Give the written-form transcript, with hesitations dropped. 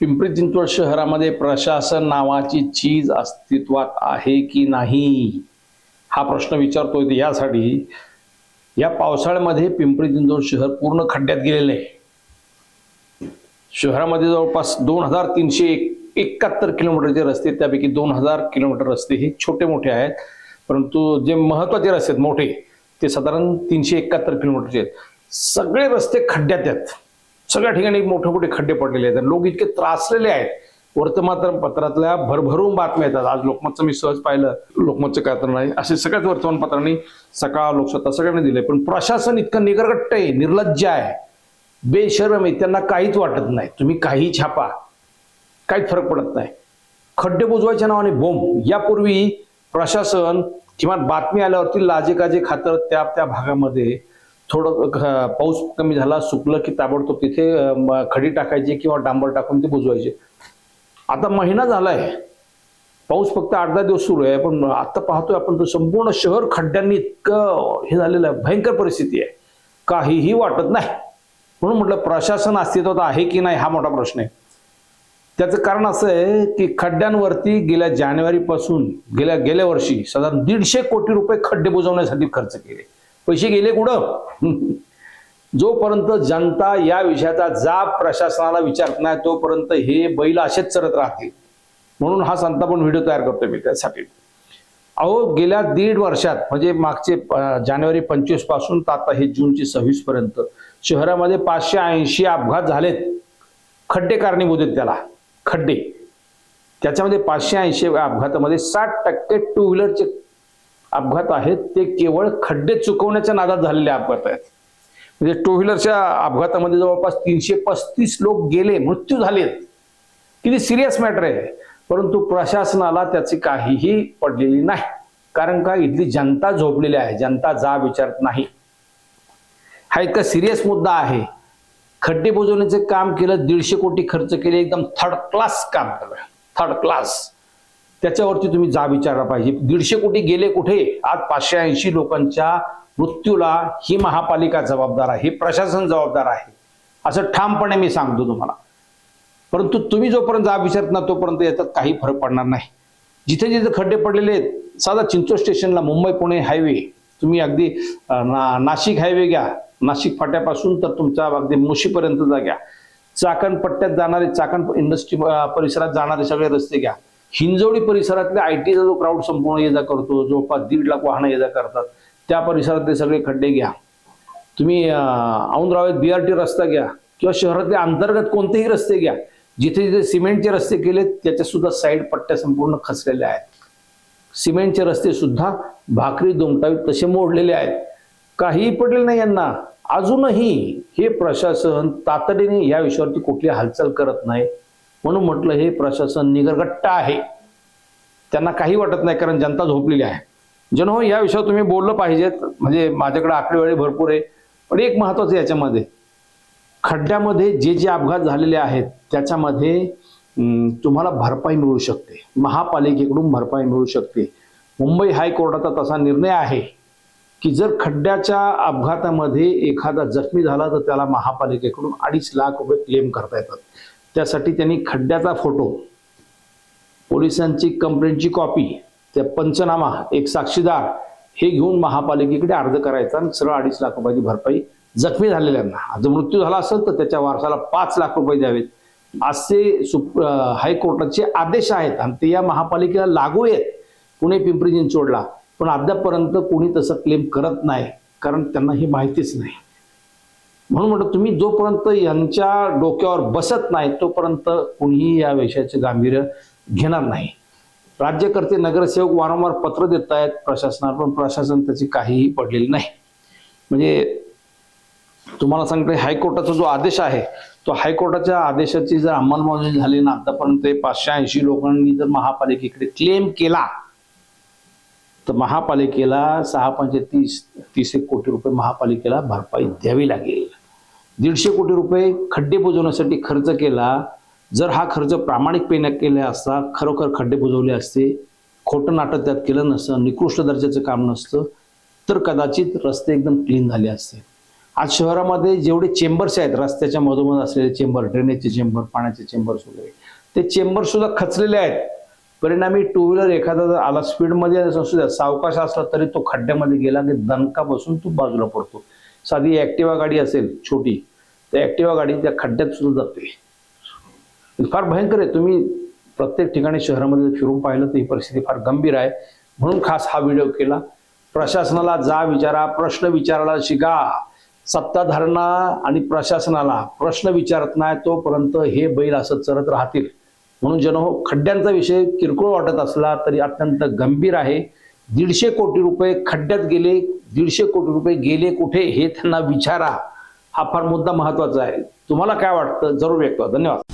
पिंपरी चिंचवड शहरामध्ये प्रशासन नावाची चीज अस्तित्वात आहे की नाही हा प्रश्न विचारतोय यासाठी या पावसाळ्यामध्ये पिंपरी चिंचवड शहर पूर्ण खड्ड्यात गेलेलं आहे। शहरामध्ये जवळपास 2371 किलोमीटरचे रस्ते, त्यापैकी 2000 किलोमीटर रस्ते हे छोटे मोठे आहेत, परंतु जे महत्त्वाचे रस्ते आहेत मोठे ते साधारण 371 किलोमीटरचे आहेत। सगळे रस्ते खड्ड्यात आहेत, सगळ्या ठिकाणी मोठे मोठे खड्डे पडलेले आहेत। लोक इतके त्रासलेले आहेत, वर्तमानपत्रातल्या भरभरून बातम्या येतात। आज लोकमतचं मी सहज पाहिलं, लोकमतचं काय तर नाही, असे सगळ्याच वर्तमानपत्रांनी सकाळ लोकसत्ता सगळ्यांनी दिले, पण प्रशासन इतकं निगरगट्ट आहे, निर्लज्ज आहे, बेशरम आहे, त्यांना काहीच वाटत नाही। तुम्ही काही छापा, काहीच फरक पडत नाही। खड्डे बुजवायच्या नावाने बोंब। यापूर्वी प्रशासन किमान बातमी आल्यावरती लाजेकाजे खातर त्या भागामध्ये थोडं पाऊस कमी झाला, सुकलं की ताबडतोब तिथे खडी टाकायची किंवा डांबर टाकून ते बुजवायचे। आता महिना झालाय, पाऊस फक्त 8-10 दिवस सुरू आहे, पण आता पाहतोय आपण तर संपूर्ण शहर खड्ड्यांनी इतकं हे झालेलं आहे, भयंकर परिस्थिती आहे, काहीही वाटत नाही। म्हणून म्हटलं प्रशासन अस्तित्वात आहे की नाही हा मोठा प्रश्न आहे। त्याचं कारण असं आहे की खड्ड्यांवरती गेल्या जानेवारीपासून गेल्या वर्षी साधारण 150 कोटी रुपये खड्डे बुजवण्यासाठी खर्च केले। पैसे गेले कुठं? जोपर्यंत जनता या विषयाचा जाब प्रशासनाला विचारत नाही तोपर्यंत हे बैल असेच चरत राहतील। म्हणून हा संतापन व्हिडिओ तयार करतोय मी त्यासाठी। अहो, गेल्या 1.5 वर्षात म्हणजे मागचे जानेवारी 25 पासून आता हे जूनची 26 पर्यंत शहरामध्ये 580 अपघात झालेत। खड्डे कारणीभूत आहेत त्याला, खड्डे। त्याच्यामध्ये 580 अपघातामध्ये 60% टू व्हीलरचे अपघात आहेत, ते केवळ खड्डे चुकवण्याच्या नादात झालेले अपघात आहेत। म्हणजे टू व्हीलरच्या अपघातामध्ये जवळपास 335 लोक गेले, मृत्यू झालेत। किती सिरियस मॅटर आहे, परंतु प्रशासनाला त्याची काहीही पडलेली नाही। कारण का? इथली जनता झोपलेली आहे, जनता जाब विचारत नाही। हा इतका सिरियस मुद्दा आहे। खड्डे बुजवण्याचे काम केलं, 150 कोटी खर्च केले, एकदम थर्ड क्लास काम केलं, थर्ड क्लास। त्याच्यावरती तुम्ही जाब विचारला पाहिजे। 150 कोटी गेले कुठे? आज 580 लोकांच्या मृत्यूला ही महापालिका जबाबदार आहे, हे प्रशासन जबाबदार आहे, असं ठामपणे मी सांगतो तुम्हाला। परंतु तुम्ही जोपर्यंत जाब विचारत ना तोपर्यंत याच्यात काही फरक पडणार नाही। जिथे जिथे खड्डे पडलेले आहेत, साधा चिंचवड स्टेशनला मुंबई पुणे हायवे, तुम्ही अगदी नाशिक हायवे घ्या, नाशिक फाट्यापासून तर तुमच्या अगदी मुशीपर्यंत जा घ्या, चाकण पट्ट्यात जाणारे, चाकण इंडस्ट्री परिसरात जाणारे सगळे रस्ते घ्या, हिंजवडी परिसरातले आयटीचा जो क्राऊड संपूर्ण ये जा करतो, जवळपास 1.5 लाख वाहनं ये जा करतात, त्या परिसरातले सगळे खड्डे घ्या। तुम्ही औंधरावेत BRT रस्ता घ्या किंवा शहरातले अंतर्गत कोणतेही रस्ते घ्या, जिथे जिथे सिमेंटचे रस्ते केले त्याच्या सुद्धा साईड पट्ट्या संपूर्ण खचलेल्या आहेत। सिमेंटचे रस्ते सुद्धा भाकरी दोमटावीत तसे मोडलेले आहेत, काहीही पडलेलं नाही यांना। अजूनही हे प्रशासन तातडीने या विषयावरती कुठली हालचाल करत नाही। म्हणून म्हटलं हे प्रशासन निगरगट्ट आहे, त्यांना काही वाटत नाही, कारण जनता झोपलेली आहे। जनो, या विषयावर तुम्ही बोललं पाहिजेत, म्हणजे माझ्याकडे आकडेवारी भरपूर आहे, पण एक महत्वाचं याच्यामध्ये, खड्ड्यामध्ये जे जे अपघात झालेले आहेत त्याच्यामध्ये तुम्हाला भरपाई मिळू शकते, महापालिकेकडून भरपाई मिळू शकते। मुंबई हायकोर्टाचा तसा निर्णय आहे की जर खड्ड्याच्या अपघातामध्ये एखादा जखमी झाला तर त्याला महापालिकेकडून 2.5 लाख रुपये क्लेम करता येतात। त्यासाठी त्यांनी खड्ड्याचा फोटो, पोलिसांची कंप्लेंटची कॉपी, त्या पंचनामा, एक साक्षीदार हे घेऊन महापालिकेकडे अर्ज करायचा आणि सरळ 2.5 लाख रुपयाची भरपाई जखमी झालेल्यांना। जर मृत्यू झाला असेल तर त्याच्या वारसाला 5 लाख रुपये द्यावेत, असे हायकोर्टाचे आदेश आहेत आणि ते या महापालिकेला लागू आहेत, पुणे पिंपरी चिंचवडला। पण अद्यापर्यंत कोणी तसं क्लेम करत नाही, कारण त्यांना ही माहितीच नाही। म्हणून म्हणतो तुम्ही जोपर्यंत यांच्या डोक्यावर बसत नाही तोपर्यंत कोणीही या विषयाचे गांभीर्य घेणार नाही। राज्यकर्ते, नगरसेवक वारंवार पत्र देत आहेत प्रशासनाला, पण प्रशासन त्याची काहीही पडलेली नाही। म्हणजे तुम्हाला सांगते, हायकोर्टाचा जो आदेश आहे तो हायकोर्टाच्या आदेशाची जर अंमलबजावणी झाली ना आतापर्यंत 580 लोकांनी जर महापालिकेकडे क्लेम केला तर महापालिकेला 6-5-30 कोटी रुपये महापालिकेला भरपाई द्यावी लागेल। 150 कोटी रुपये खड्डे बुजवण्यासाठी खर्च केला, जर हा खर्च प्रामाणिकपणे केला असता, खरोखर खड्डे बुजवले असते, खोटं नाटक त्यात केलं नसतं, निकृष्ट दर्जाचं काम नसतं, तर कदाचित रस्ते एकदम क्लीन झाले असते। आज शहरामध्ये जेवढे चेंबर्स आहेत, रस्त्याच्या मधोमध असलेले चेंबर, ड्रेनेजचे चेंबर, पाण्याचे चेंबर्स वगैरे, ते चेंबर सुद्धा खचलेले आहेत. परिणामी टू व्हीलर एखादा जर आला स्पीडमध्ये असू द्या, सावकाश असला तरी तो खड्ड्यामध्ये गेला की दणका बसून तो बाजूला पडतो. साधी ऍक्टिवा गाडी असेल छोटी, त्या ऍक्टिवा गाडी त्या खड्ड्यात सुद्धा जाते. फार भयंकर आहे. तुम्ही प्रत्येक ठिकाणी शहरामध्ये फिरून पाहिलं तर ही परिस्थिती फार गंभीर आहे. म्हणून खास हा व्हिडिओ केला. प्रशासनाला जा विचारा, प्रश्न विचारायला शिका. सत्ताधाऱ्यांना आणि प्रशासनाला प्रश्न विचारत नाही तोपर्यंत हे बैल असं चरत राहतील. म्हणून जनहो, खड्ड्यांचा विषय किरकोळ वाटत असला तरी अत्यंत गंभीर आहे. 150 कोटी रुपये खड्ड्यात गेले, 150 कोटी रुपये गेले कुठे हे त्यांना विचारा. हा फार मुद्दा महत्वाचा आहे. तुम्हाला काय वाटतं जरूर व्यक्त करा. धन्यवाद.